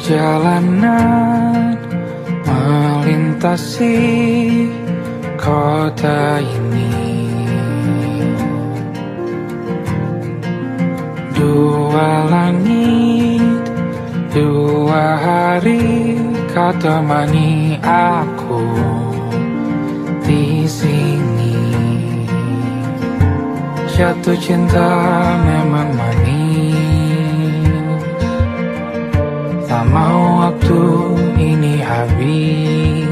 Perjalanan melintasi kota ini, dua langit, dua hari kau temani aku di sini. Jatuh cinta memang manis, tak mau waktu ini habis.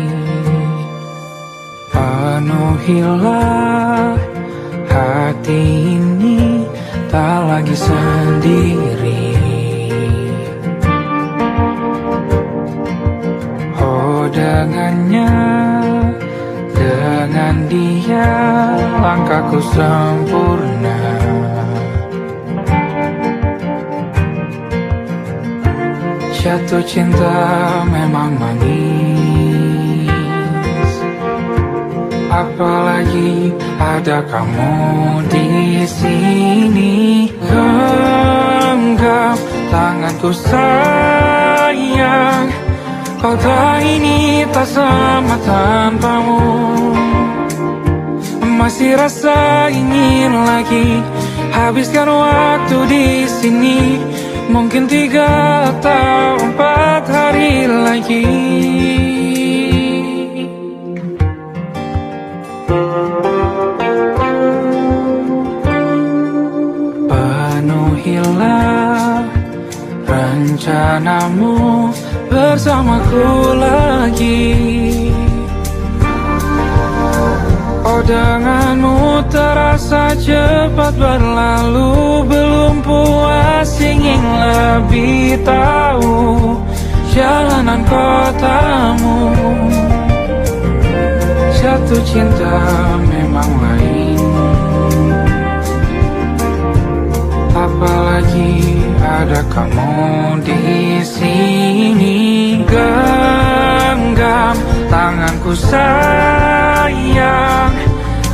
Penuhilah hati ini, tak lagi sendiri. Oh dengannya, dengan dia langkahku sempurna. Jatuh cinta memang manis, apalagi ada kamu di sini. Genggam tanganku sayang, kota ini tak sama tanpamu. Masih rasa ingin lagi habiskan waktu di sini. Mungkin 3 atau 4 hari lagi. Penuhilah rencanamu bersamaku lagi. Oh denganmu terasa cepat berlalu, belum puas ingin lebih tahu jalanan kotamu. Jatuh cinta memang lain, apalagi ada kamu di sini. Genggam tanganku sayang,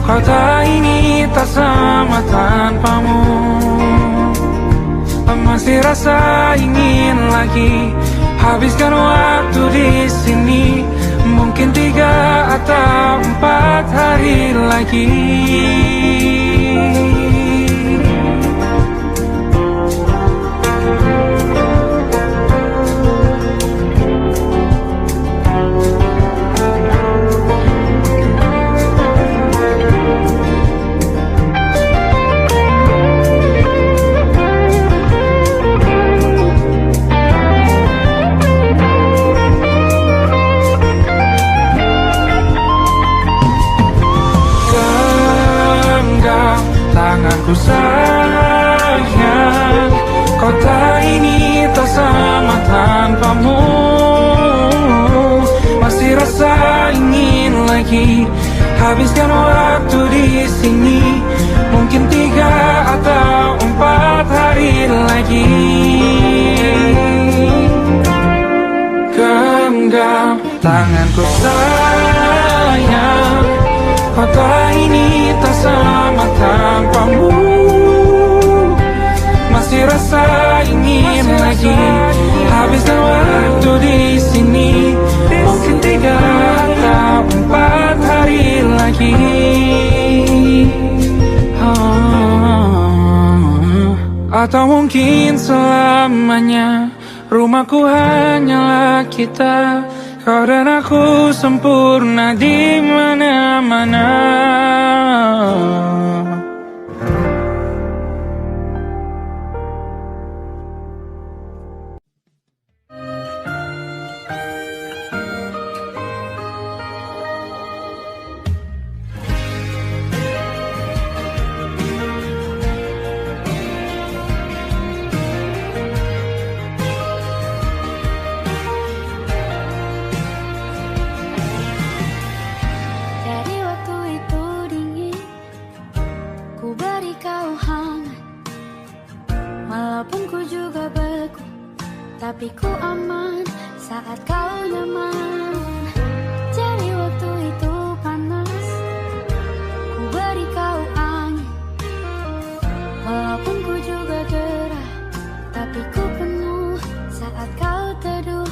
kota ini tak sama tanpamu. Masih rasa ingin lagi habiskan waktu di sini. Mungkin 3 atau 4 hari lagi. Tanganku sayang, kota ini tak sama tanpamu. Masih rasa ingin lagi habiskan waktu di sini. Mungkin 3 atau 4 hari lagi. Genggam tanganku sayang, kota ini tak sama tanpamu. Masih rasa ingin lagi habiskan waktu di sini. Mungkin 3 atau 4 hari lagi. Atau mungkin selamanya. Rumahku hanyalah kita, kau dan aku sempurna di mana-mana. Tapi ku aman saat kau nyaman. Jadi waktu itu panas, ku beri kau angin. Walaupun ku juga gerah, tapi ku penuh saat kau teduh.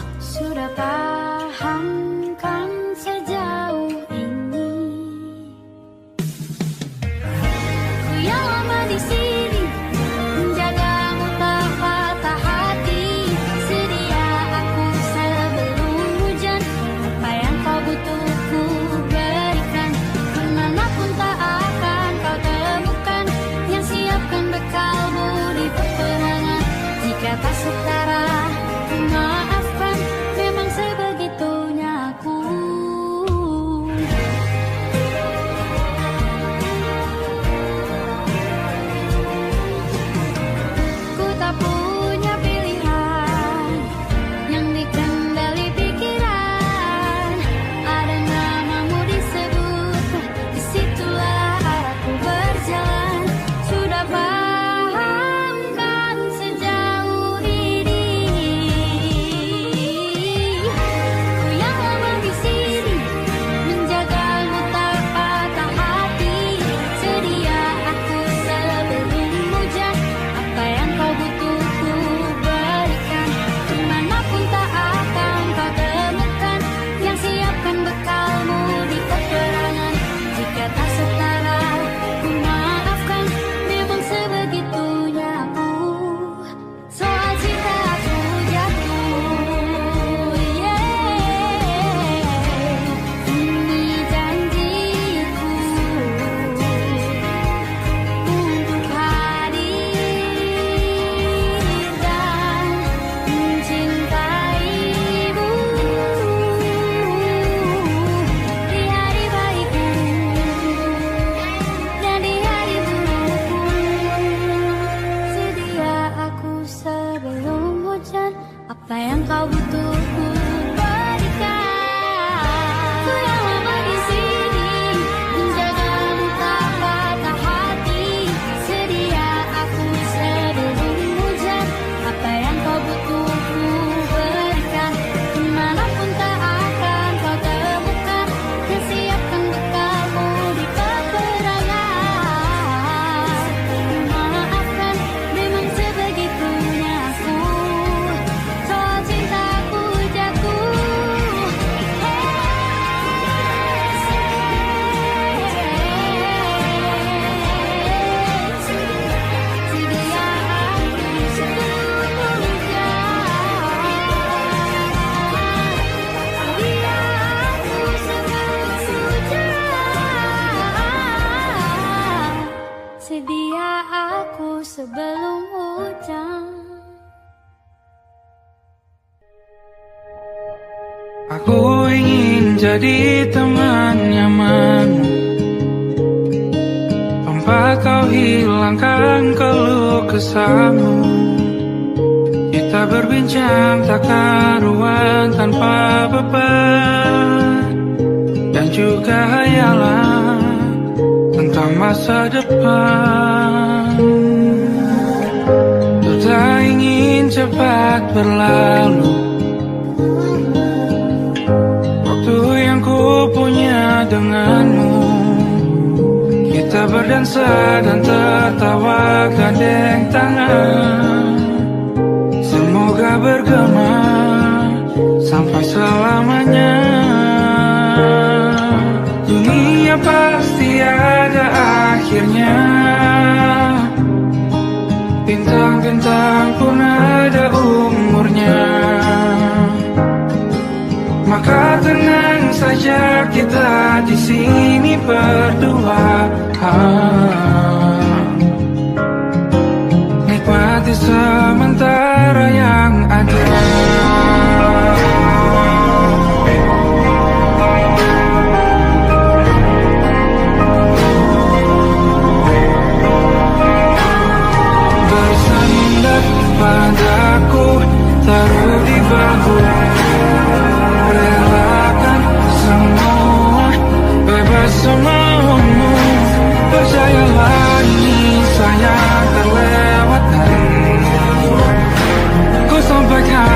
Aku ingin jadi teman nyamanmu, tempat kau hilangkan keluh kesahmu. Kita berbincang tak karuan tanpa beban, dan juga hayalan tentang masa depan. Ku tak ingin cepat berlalu waktu yang ku punya denganmu. Kita berdansa dan tertawa gandeng tangan, semoga bergema sampai selamanya. Dunia pasti ada akhirnya, bintang-bintang pun ada umurnya. Maka tenang saja kita di sini berdua, nikmati sementara yang ada. Bersandar padaku, taruh di bahu, relakan semua, bebas semaumu. Percayalah ini sayang terlewatkan, ku sampaikan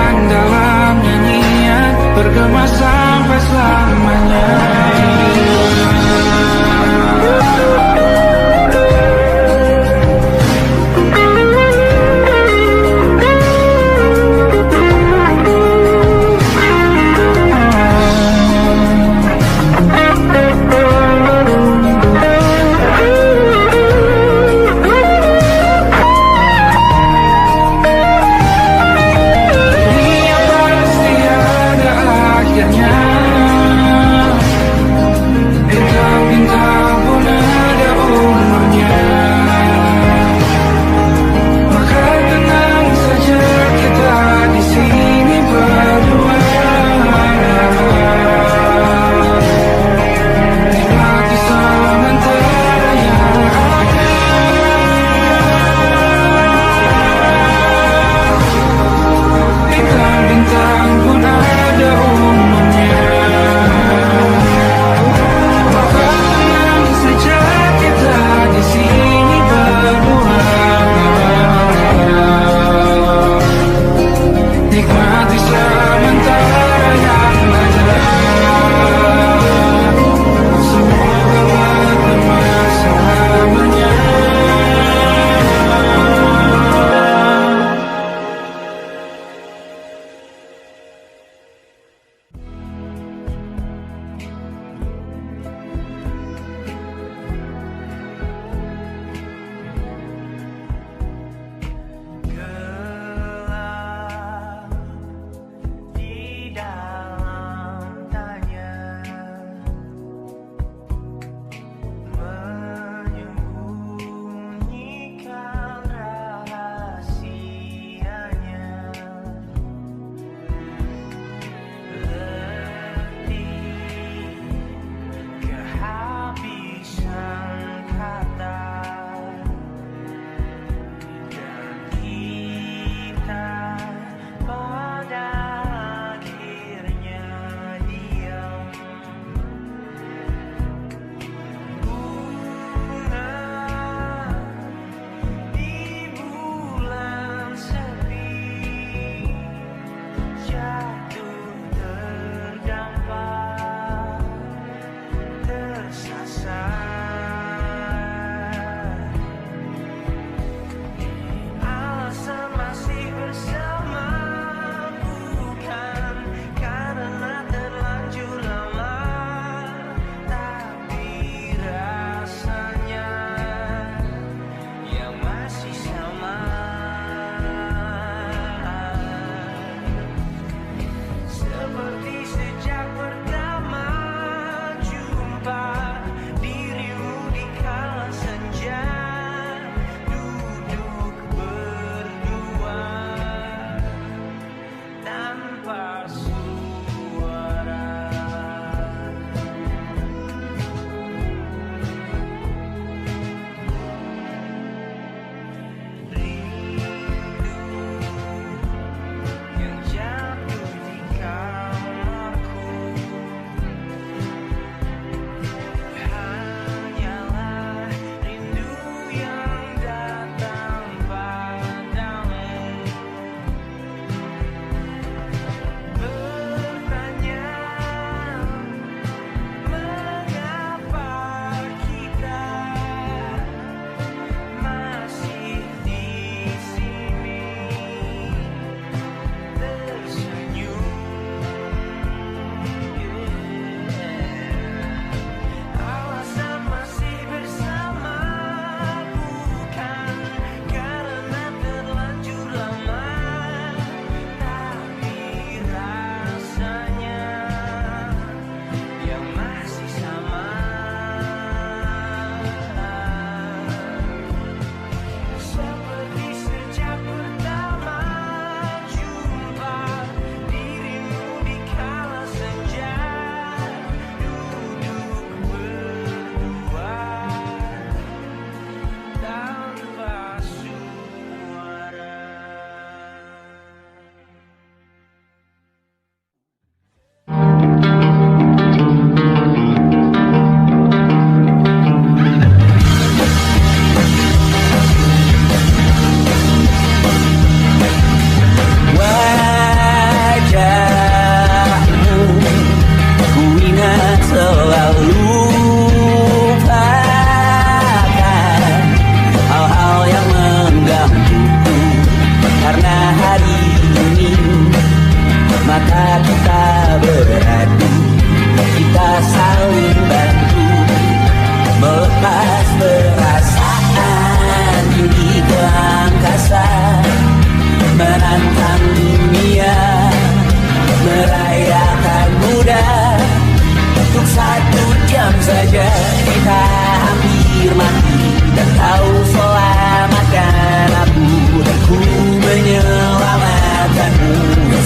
1 jam saja kita hampir mati, dan kau selamatkan aku, dan ku menyelamatkanmu.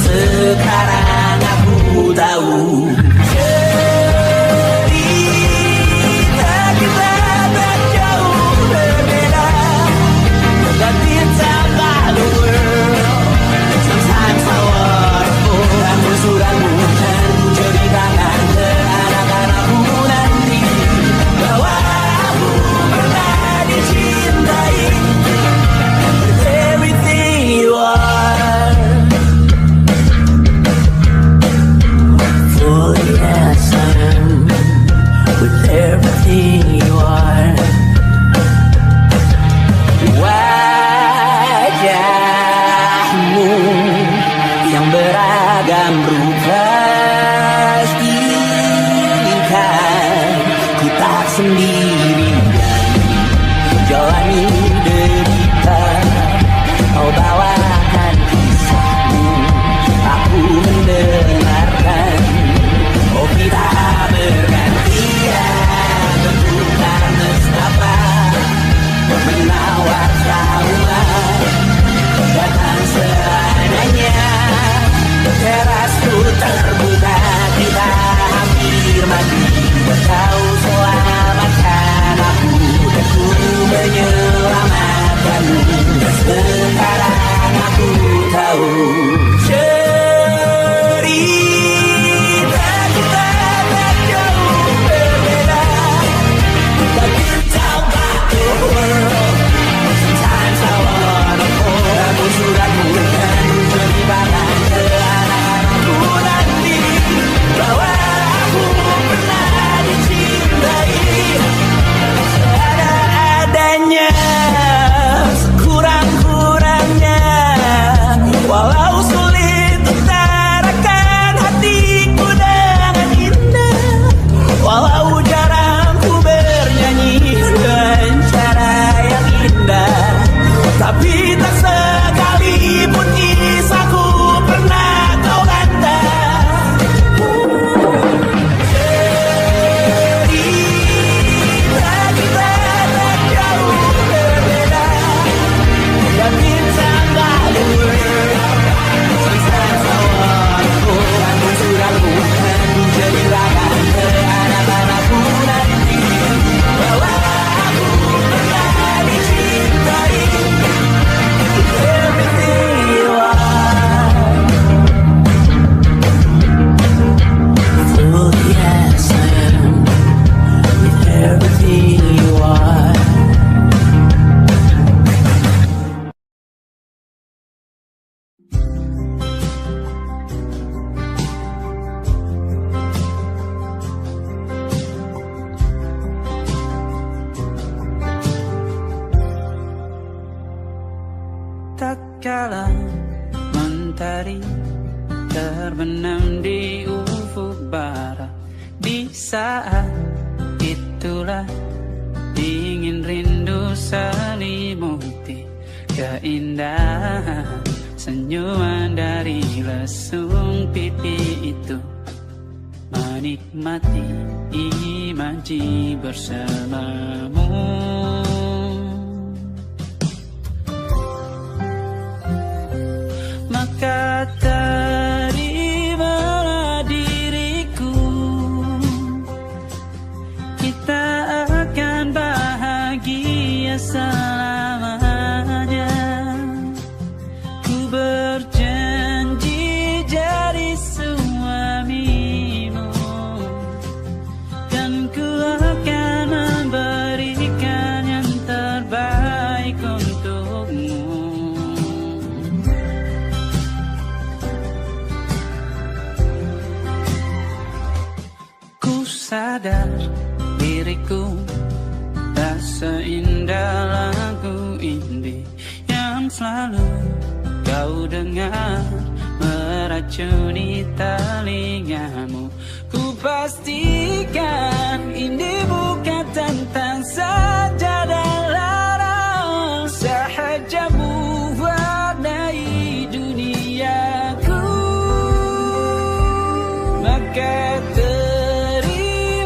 Sekarang aku tahu cerita kita tak jauh berbeda, but it's about the world. Sometimes I wonder, ramu-ramu dan ceritakan ke anak-anakku nanti bahwa aku pernah dicintai with everything you are. Fully as I am, with everything you are. Wajahmu yang beragam rupa pastikan ku tak sendirian jalani derita. Kau bawakan kisahmu, aku mendengarkan. Oh kita bergantian bentukan nestapa, menawar trauma datang seadanya. Terasku terbuka, kita hampir mati, kau selamatkan aku, dan ku menyelamatkanmu. Sekarang aku tahu cerita kita tak jauh berbeda, but it's about the world. Sometimes I wanna hold ramu-ramu dan ceritakan ke anak-anakku nanti bahwa aku pernah dicintai seadanya, sekurang-kurangnya. Walau sulit utarakan hatiku dengan indah, walau jarang ku bernyanyi dengan cara yang indah, tapi tak sekalipun kisahku pernah kau bantah. Cerita kita tak jauh berbeda, but it's about the world. Sometimes I wanna hold ramu-ramu dan ceritakan ke anak-anakku nanti bahwa aku pernah dicintai with everything you are. Fully as I am, with everything you are. Tak kala mentari terbenam di ufuk barat, di saat itulah ingin rindu selimuti keindahan senyuman dari lesung pipi itu, menikmati imaji bersamamu. Maka terimalah diriku, kita akan bahagia selamanya. Ku berjanji jadi suamimu, dan ku akan memberikan yang terbaik untukmu. Sadar diriku tak seindah lagu indie yang selalu kau dengar meracuni telingamu. Ku pastikan ini bukan tentang sajadah larang, sahajamu warnai duniaku. Maka terima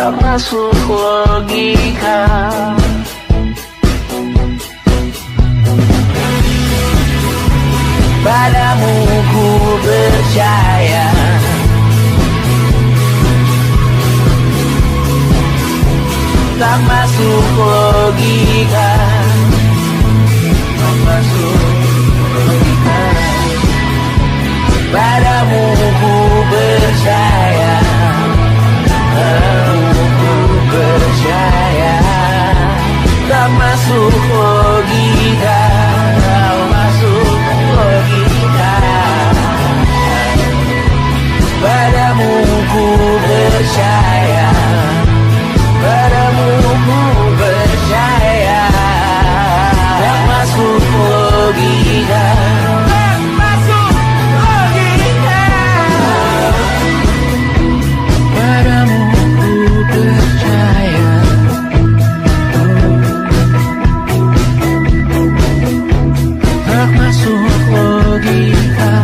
tak masuk logika. Padamu ku percaya, tak masuk logika, tak masuk logika. Padamu ku percaya, padamu ku percaya, tak masuk logika, tak masuk logika. Padamu ku percaya, padamu ku percaya, tak masuk logika, tak masuk logika. Padamu ku percaya, tak masuk logika.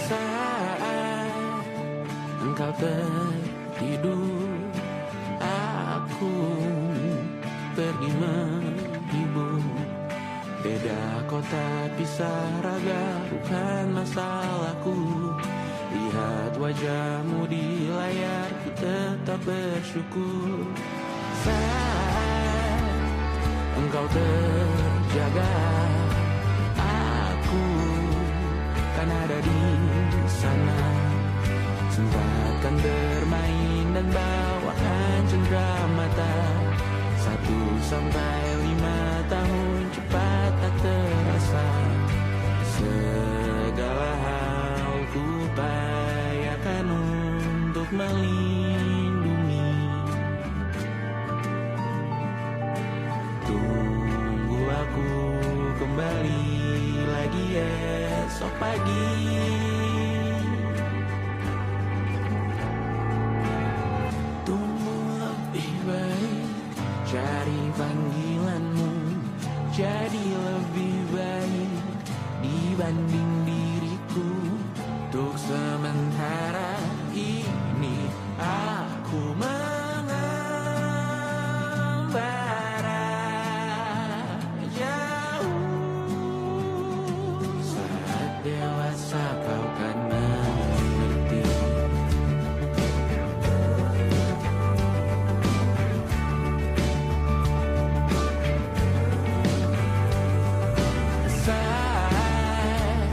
Saat engkau tertidur, aku pergi menghibur. Beda kota pisah raga bukan masalahku. Lihat wajahmu di layar, ku tetap bersyukur. Saat engkau terjaga, aku kan ada di sana. Sempatkan bermain dan bawakan cendera mata. 1-5 tahun cepat tak terasa. Segala hal ku upayakan untuk melindungi. Tunggu aku kembali lagi esok pagi. Tumbuh lebih baik, cari panggilanmu, jadi lebih baik dibanding diriku. Untuk sementara ini aku mengembara jauh. Saat dewasa kau kan mengerti. Saat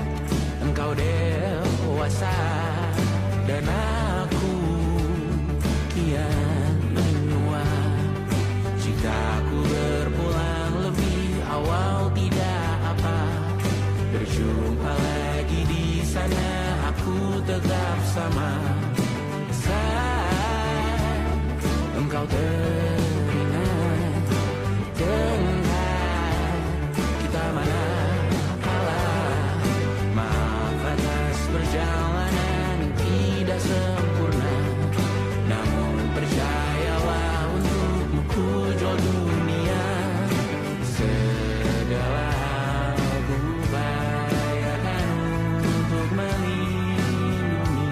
engkau dewasa dan aku kian menua. Cintaku berpulang lebih awal tidak apa. Berjumpa lagi di sana, aku tetap sama. Saat engkau teringat tengah kita mana kalah. Maaf atas perjalanan yang tidak sempurna, namun percayalah untukmu ku jual dunia. Segala hal ku upayakan untuk melindungi.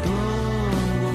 Tunggu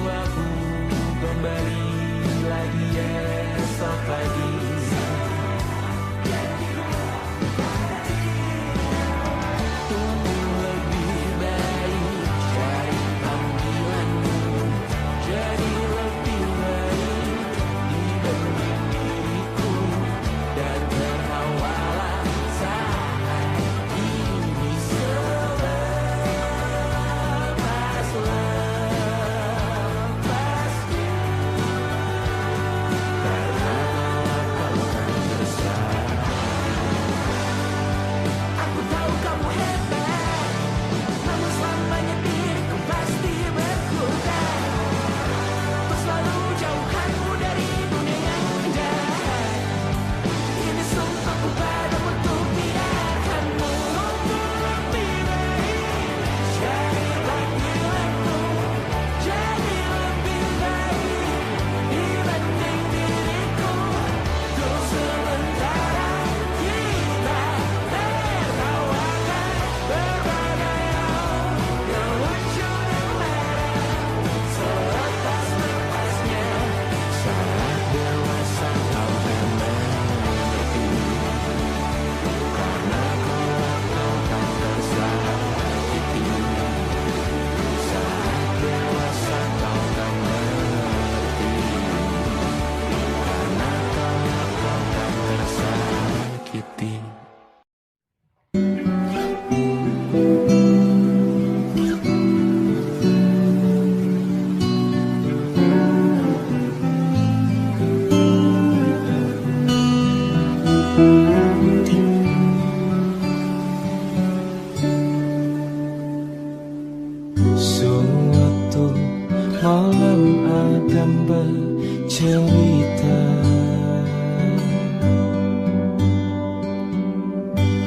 malam Adam bercerita.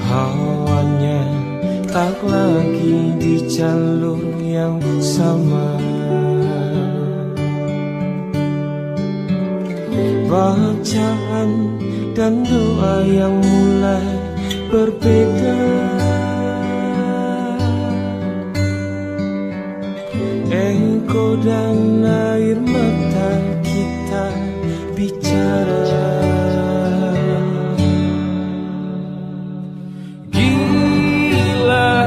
Hawanya tak lagi di jalur yang sama. Bacaan dan doa yang mulai berbeda. Engkau dan air mata kita bicara. Gila,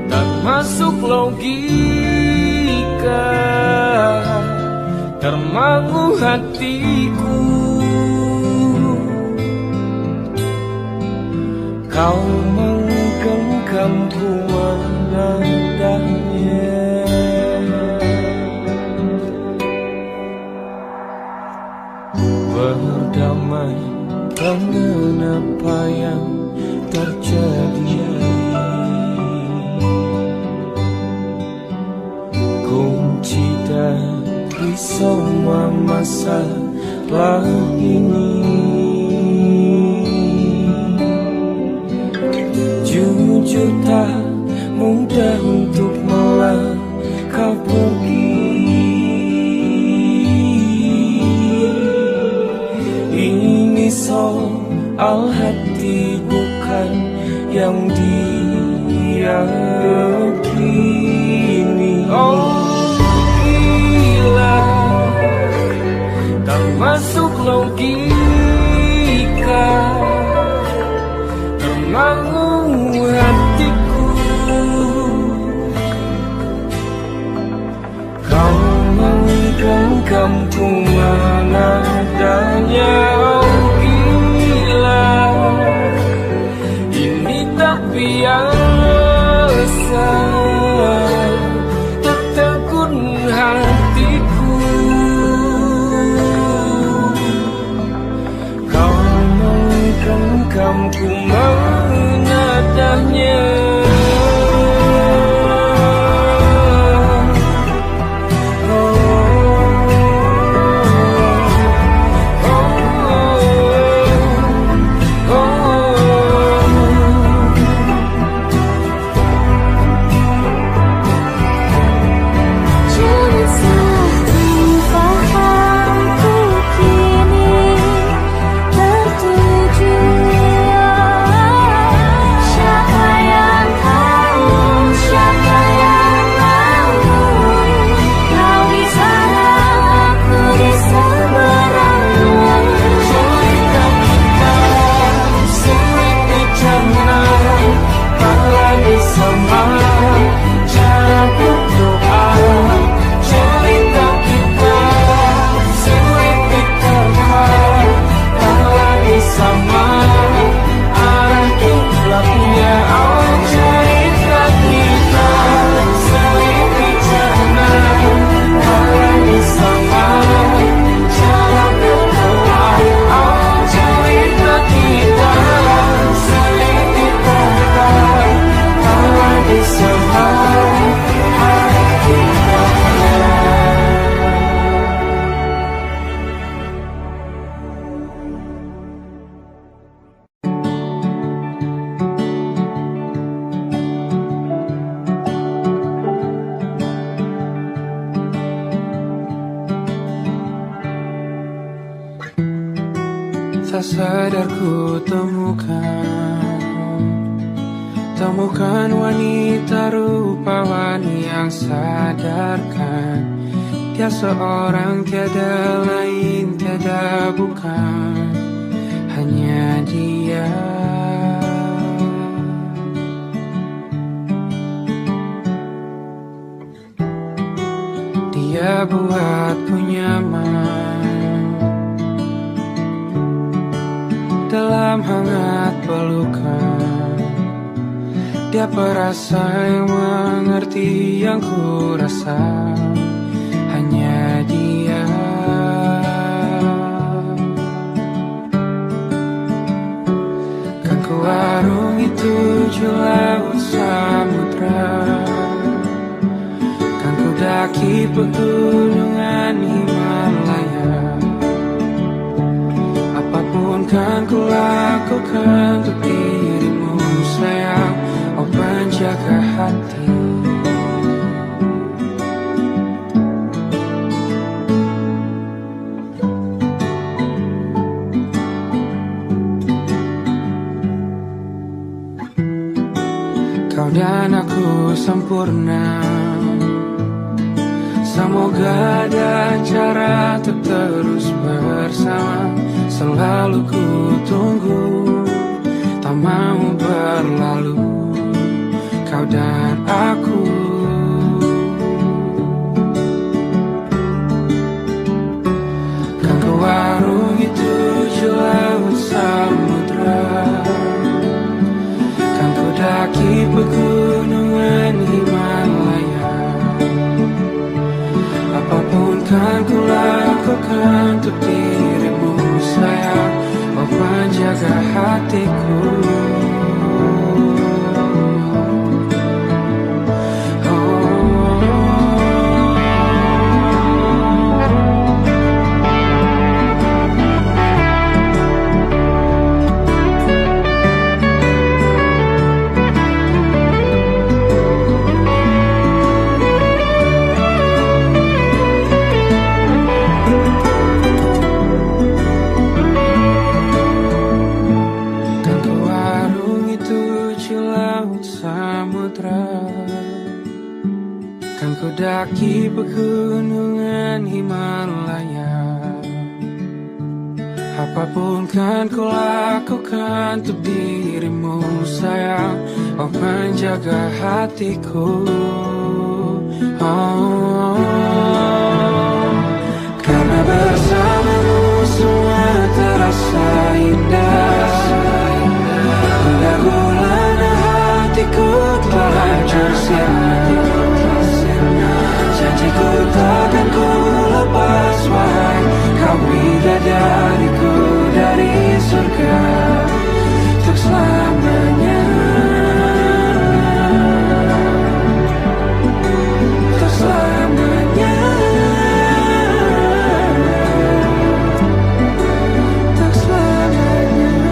tak masuk logika, termangu hatiku. Kau menggenggamku menandanya. Berdamai dengan apa yang terjadi. Kunci dari semua masalah ini. Jujur tak mudah untuk melangkah pergi. Ini soal hati bukan yang diyakini. Oh gila, tak masuk logika, termangu hatiku. Kau menggenggamku menadanya. Oh gila, ini tak biasa, tertegun hatiku. Kau menggenggamku menadanya. Tak sadar ku temukan wanita rupawan yang sadarkan dia seorang, tiada lain, tiada bukan, hanya dia. Dia buatku nyaman dalam hangat pelukan. Dia perasa yang mengerti yang ku rasa, hanya dia. Kan ku arungi 7 laut samudra, kan ku daki pegunungan Himalaya. Apapun kan ku lakukan untuk dirimu sayang, oh penjaga hati. Kau dan aku sempurna, semoga ada cara untuk terus bersama. Selalu ku tunggu, tak mau berlalu, kau dan aku. Kan ku warungi 7 laut samudra, kan ku daki pegunungan Himalaya. Apapun kan ku lakukan untuk dirimu sayang, oh penjaga hatiku. Kan ku daki pegunungan Himalaya. Apapun kan ku lakukan untuk dirimu sayang, oh penjaga hatiku. Oh, karena bersamamu semua terasa indah. Hingga gulana hatiku telah hancur sia-sia. Janjiku takkan ku lepas, wahai kau bidadariku dari surga untuk selamanya, untuk selamanya, untuk selamanya.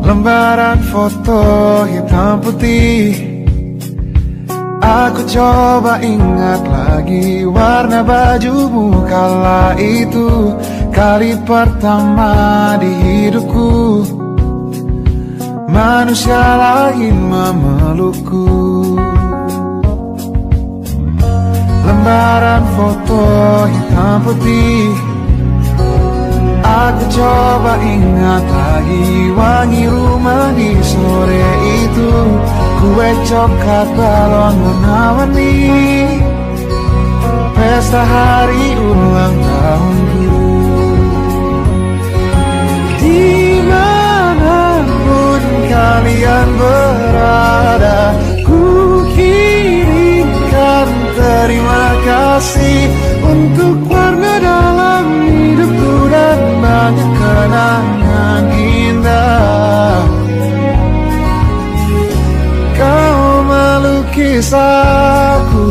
Lembaran foto hitam putih, aku coba ingat lagi warna bajumu kala itu. Kali pertama di hidupku, manusia lain memelukku. Lembaran foto hitam putih, aku coba ingat lagi wangi rumah di sore itu. Kue coklat balon warna-warni, pesta hari ulang tahunku. Dimanapun kalian berada, ku kirimkan terima kasih untuk warna dalam hidupku dan banyak kenangan indah. Kau melukis aku,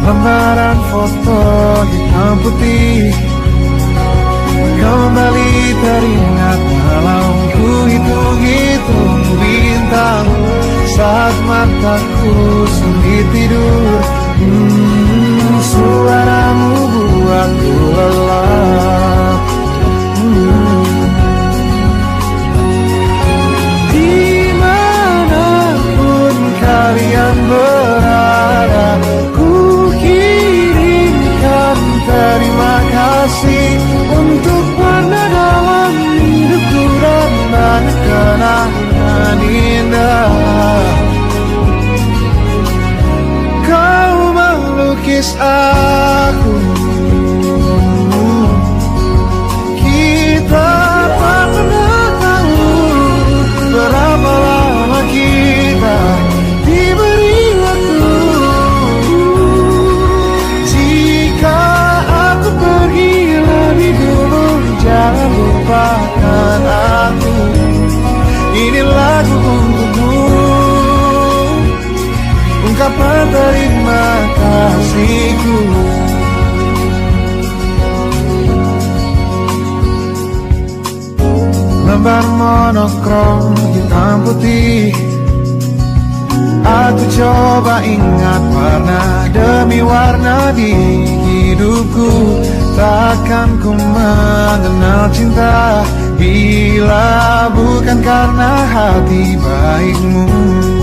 lembaran foto hitam putih, kembali teringat malam ku hitung-hitung bintang saat mataku sulit tidur. Suaramu buatku lelah. dapat terima kasihku. Lembar monokrom hitam putih, aku coba ingat warna demi warna di hidupku. Takkan ku mengenal cinta bila bukan karena hati baikmu.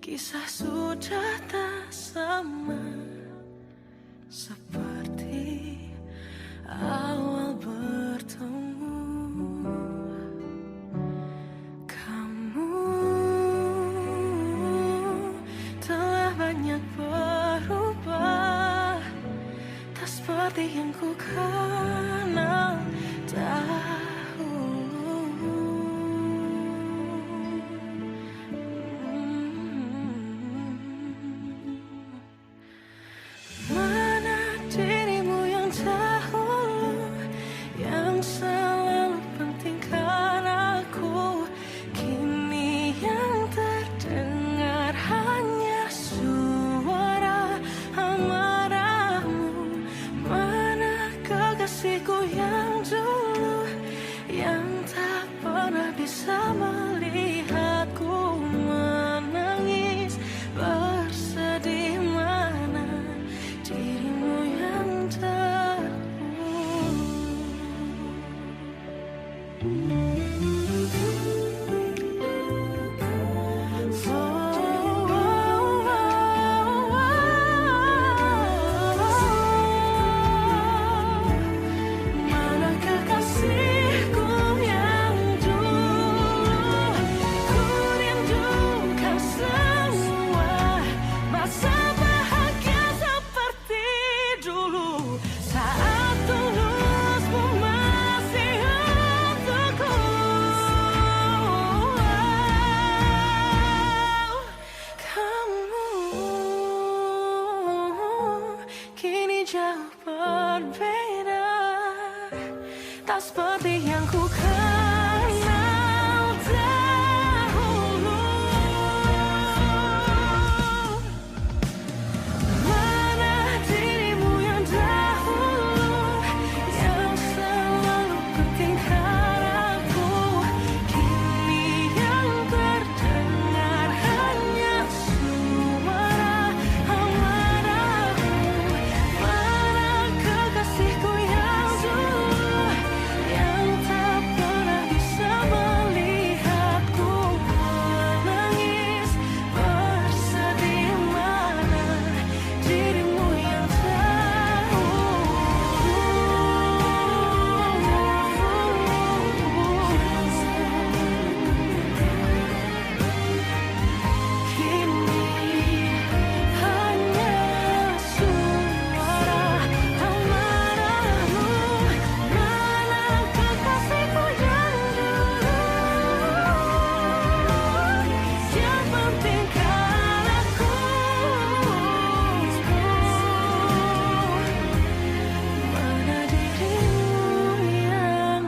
Kisah sudah tak sama seperti awal bertemu. Kamu telah banyak berubah, tak seperti yang ku kenal dahulu. Mana dirimu yang dahulu, yang selalu pentingkan aku. Kini yang terdengar hanya suara amarahmu. Mana kekasihku yang dulu, yang tak pernah bisa melihatku menangis bersedih. Mana dirimu yang dahulu. Mana kekasihku yang dulu, ku rindukan semua masa bahagia seperti dulu, saat tulusmu masih untukku. Kamu kini jauh berbeda, tak seperti yang ku kenal dahulu. Mana dirimu yang dahulu, yang selalu pentingkan aku. Kini yang terdengar hanya suara amarahmu. Mana kekasihku yang dulu, yang tak pernah bisa melihatku menangis bersedih. Mana dirimu yang kini hanya suara amarahmu. Mana kekasihku yang dulu, yang pentingkan aku. Mana dirimu yang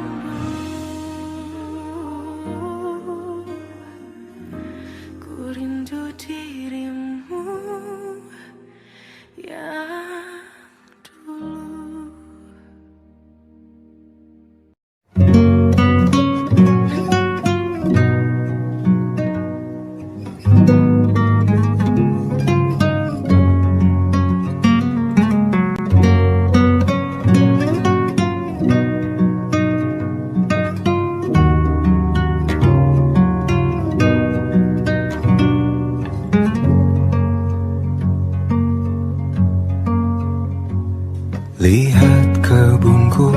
dulu, ku rindu dirimu yang dulu. Lihat kebunku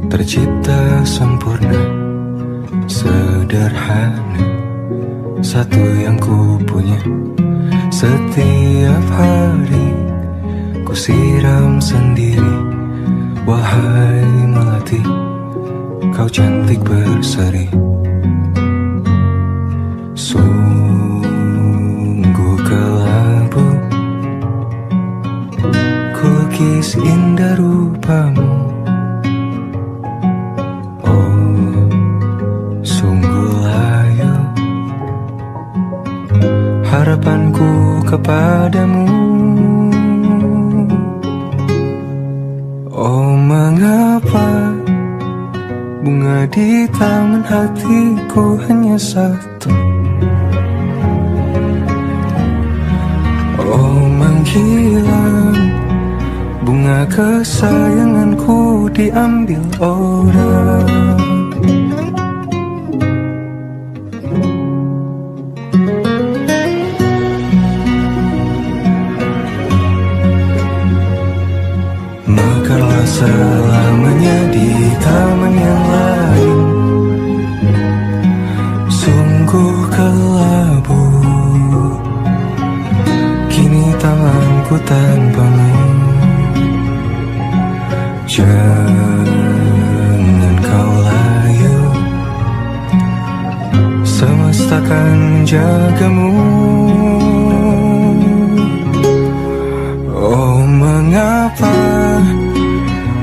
tercipta sempurna, sederhana, satu yang ku punya. Setiap hari ku siram sendiri. Wahai melati, kau cantik berseri. Sungguh kelabu kulukis indah rupamu. Oh, sungguh layu harapanku kepadamu. Oh, mengapa bunga di taman hatiku hanya satu? Oh, menghilang bunga kesayanganku diambil orang. hidupku tanpamu. Jangan kau layu, semesta akan menjagamu. Oh, mengapa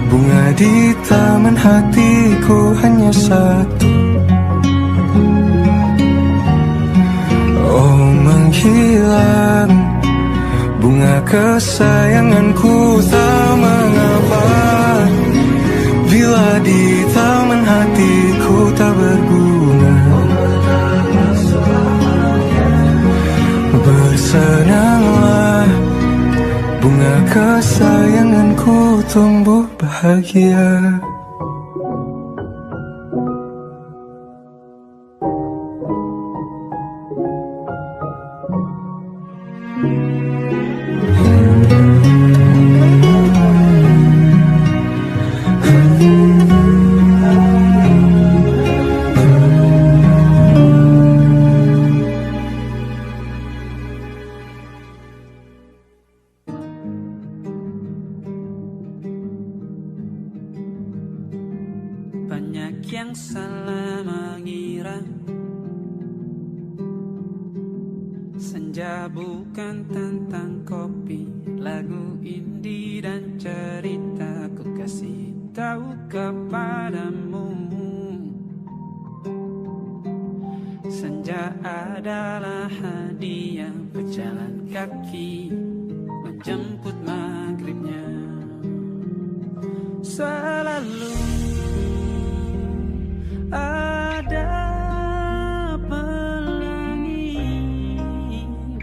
bunga di taman hatiku hanya satu? Oh, menghilang bunga kesayanganku, tak mengapa bila di taman hatiku tak berbunga. Bersenanglah, bunga kesayanganku tumbuh bahagia. Banyak yang salah mengira senja bukan tentang kopi, lagu indie dan cerita. Ku kasih tahu kepadamu, senja adalah hadiah berjalan kaki menjemput maghribnya. Selalu ada pelangi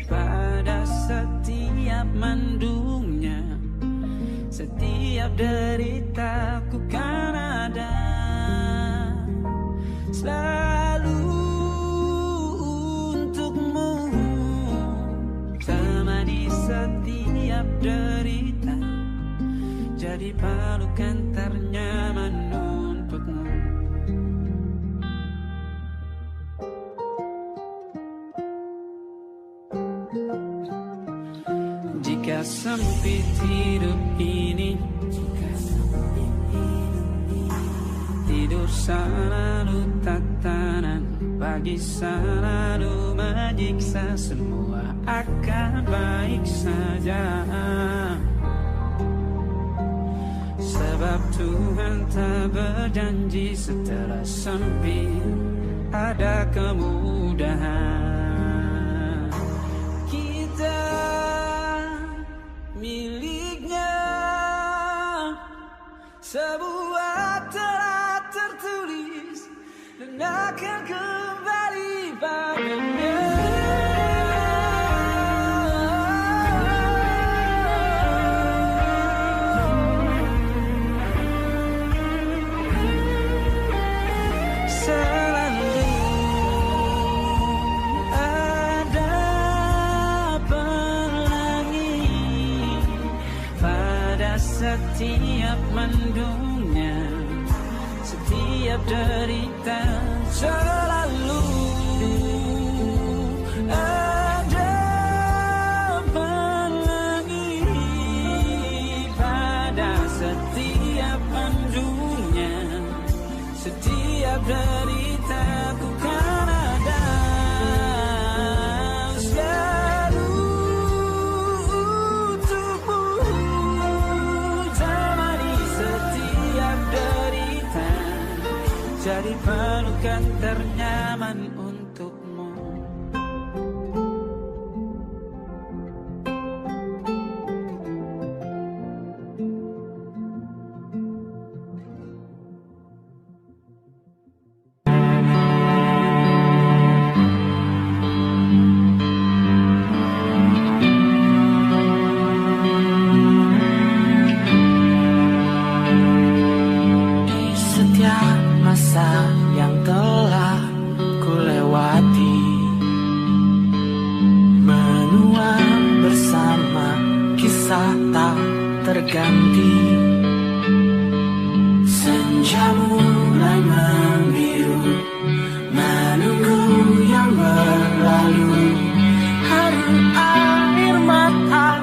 pada setiap mendungnya, setiap deritaku kan ada selalu untukmu, temani setiap derita, jadi pelukan ternyaman untukmu. Jika sempit hidup ini, tidur selalu tatanan, pagi selalu menyiksa, semua akan baik saja. Sebab Tuhan tak berjanji setelah sempit ada kemudahan. Kita miliknya, sebuah telah tertulis dan akan kembali padanya. Selalu ada pelangi pada setiap mendungnya, setiap derita. Selalu ada pelangi pada setiap mendungnya, setiap deritaku kan ada selalu untukmu, temani setiap derita, jadi pelukan ternyaman untukmu. Masa yang telah ku lewati, menua bersama kisah tak terganti. Senja mulai membiru, menunggu yang berlalu. Haru air mata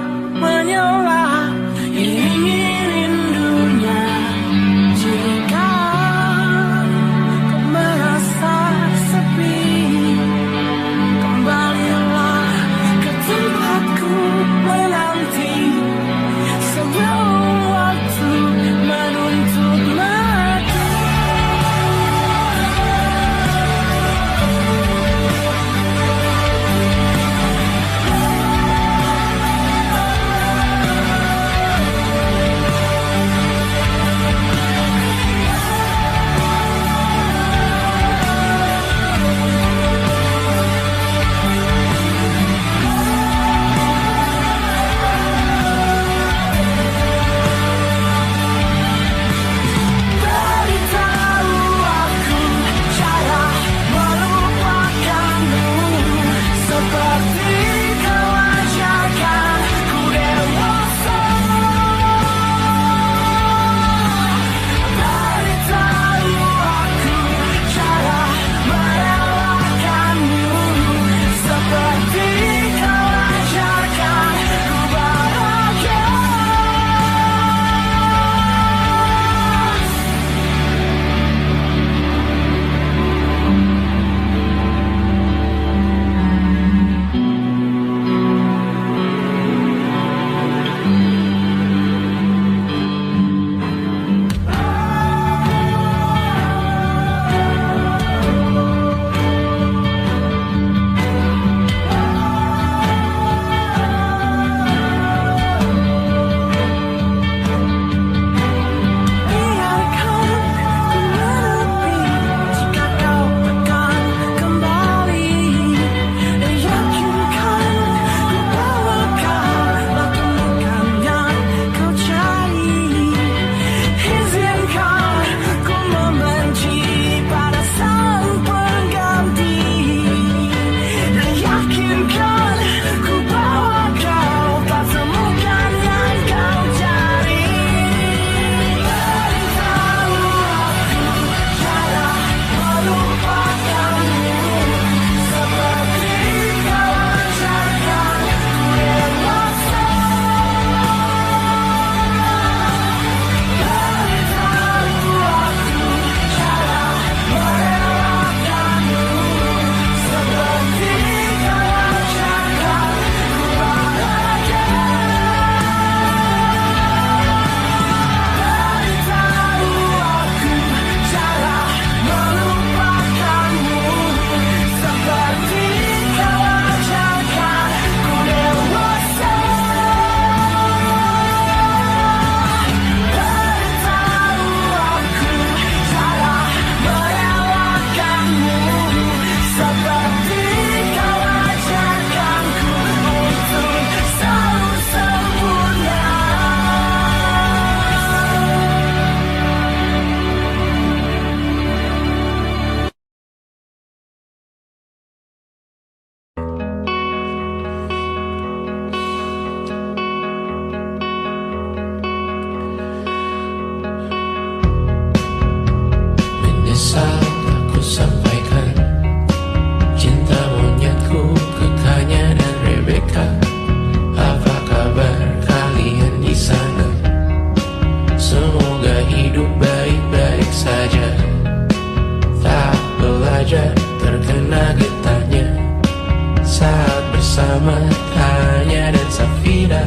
hanya dan Safina.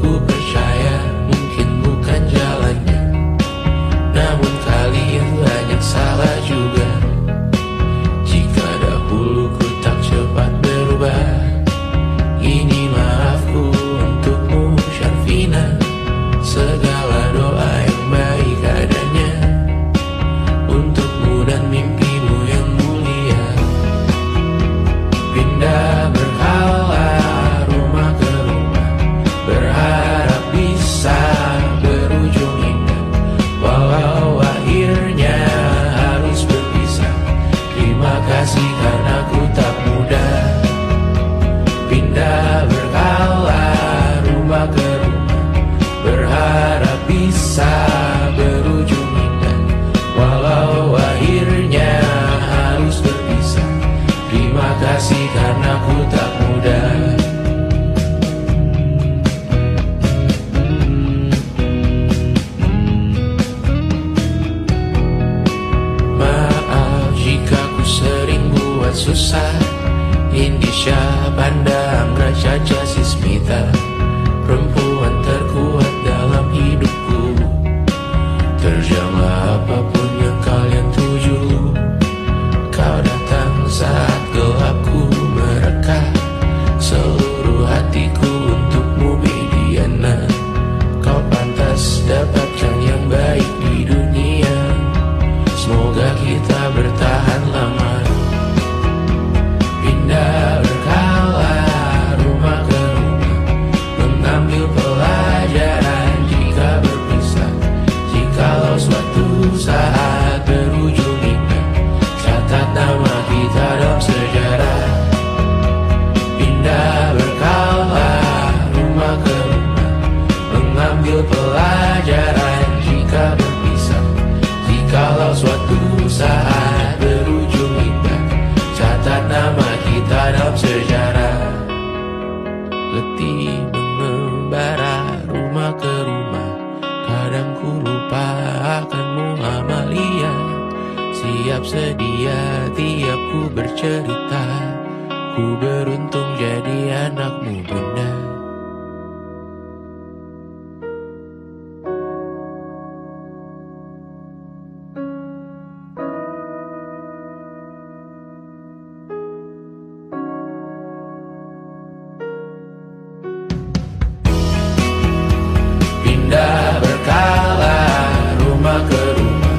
Ku percaya mungkin bukan jalannya, namun kalian banyak salah juga. Jika dahulu ku tak cepat berubah, ini maafku untukmu Syarfina. Segala doa yang baik adanya untukmu dan mimpimu yang mulia. Pindah berkala rumah ke rumah, berharap bisa berujung indah, walau akhirnya harus berpisah. Terima kasih karena ku tak mudah. Pindah berkala rumah ke rumah, berharap bisa berujung indah, walau akhirnya harus berpisah. Terima kasih karena ku tak mudah. Maaf jika ku sering buat susah. Indisha, Banda, Amra, Caca, Sismita, perempuan terkuat dalam hidupku. Terjanglah apapun yang kalian tuju. Kau datang saat gelapku mereka, seluruh hatiku untukmu Mediana. Kau pantas dapatkan yang baik di dunia. Semoga kita bertahan lama. Pindah berkala rumah ke rumah, mengambil pelajaran jika berpisah. Jikalau suatu saat berujung indah, catat nama kita dalam sejarah. Pindah berkala rumah ke rumah, mengambil pelajaran jika berpisah. Jikalau suatu saat berujung indah, catat nama kita dalam sejarah. Letih mengembara rumah ke rumah, kadang ku lupa akanmu Amalia. Siap sedia tiap ku bercerita, ku beruntung jadi anakmu bunda. Pindah berkala rumah ke rumah,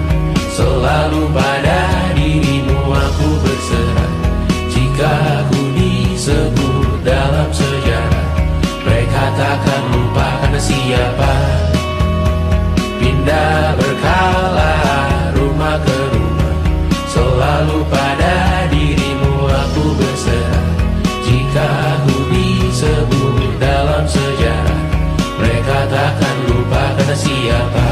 selalu pada dirimu aku berserah. Jika ku disebut dalam sejarah, mereka takkan lupa karena siapa. Pindah berkala rumah ke rumah, selalu pada dirimu aku berserah. Jika ku disebut dalam sejarah, mereka takkan lupa karena siapa.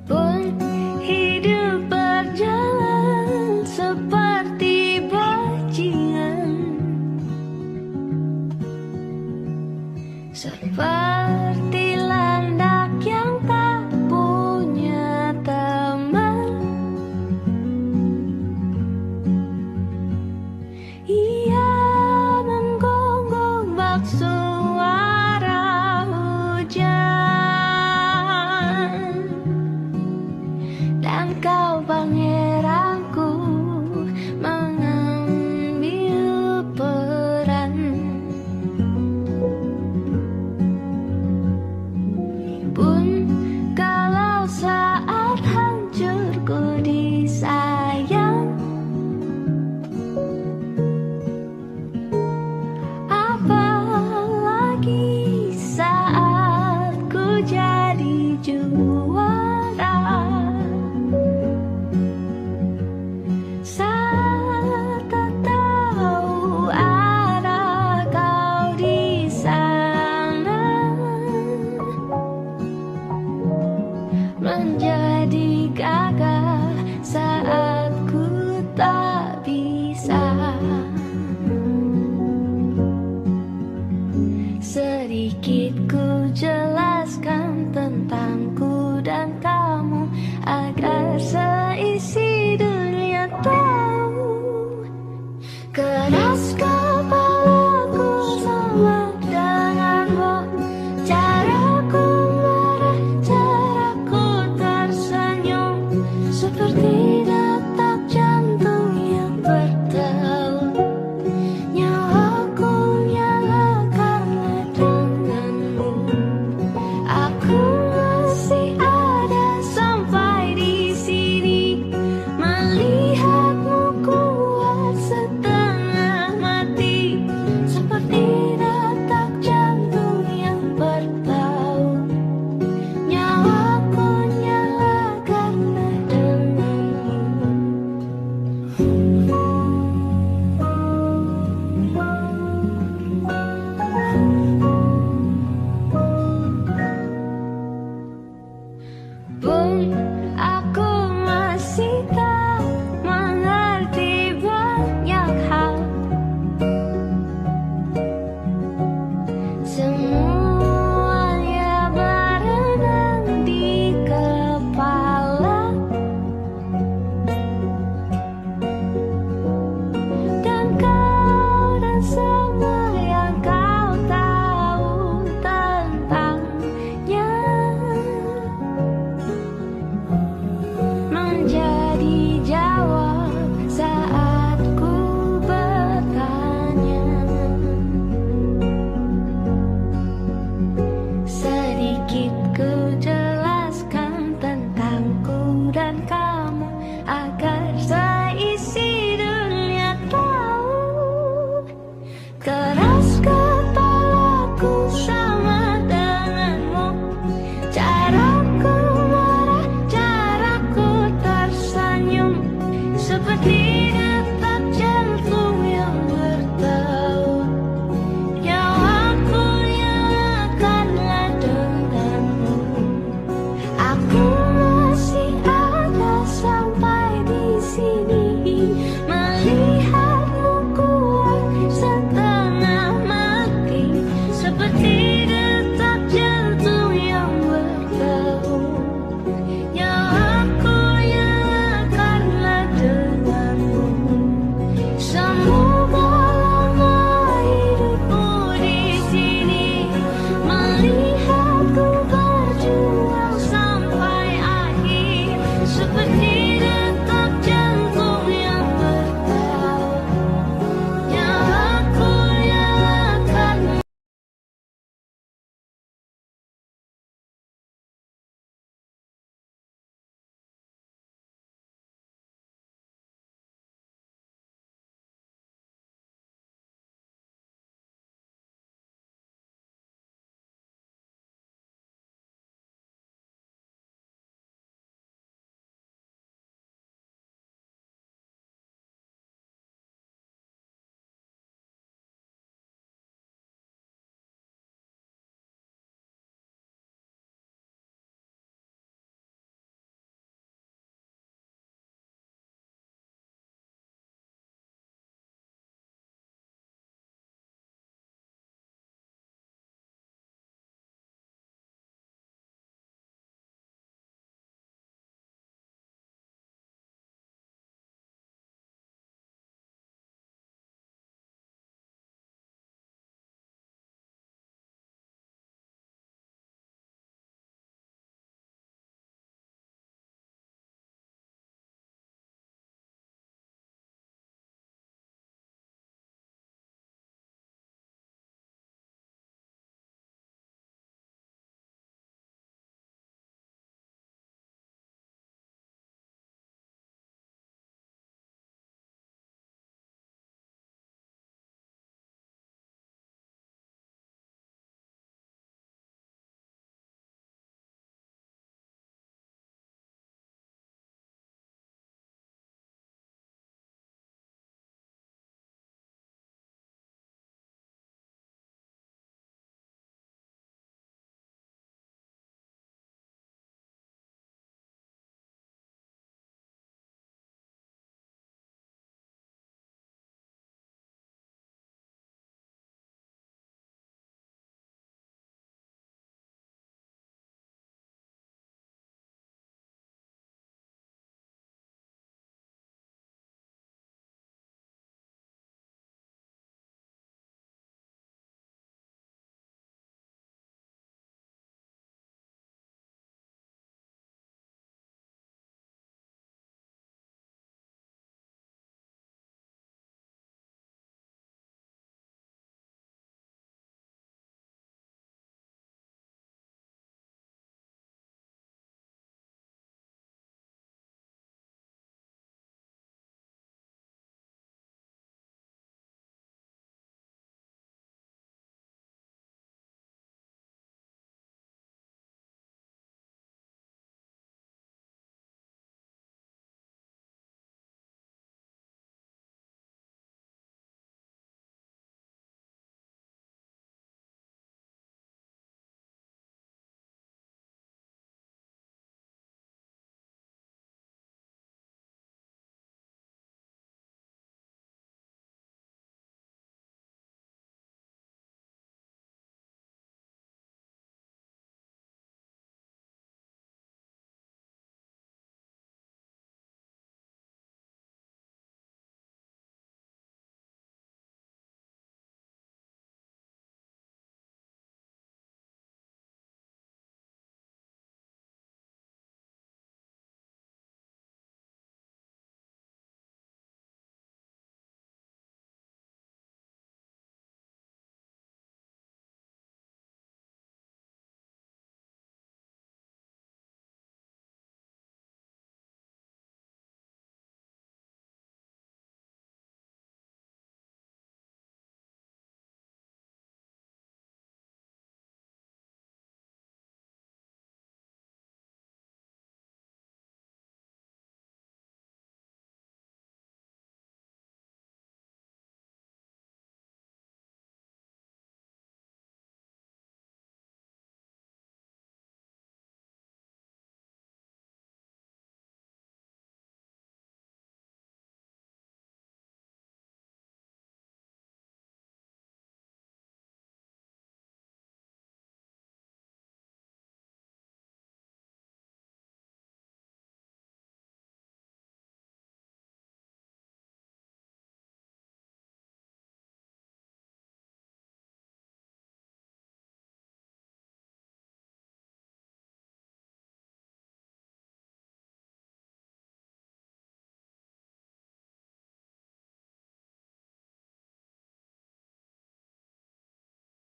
Pun hidup berjalan sepanjang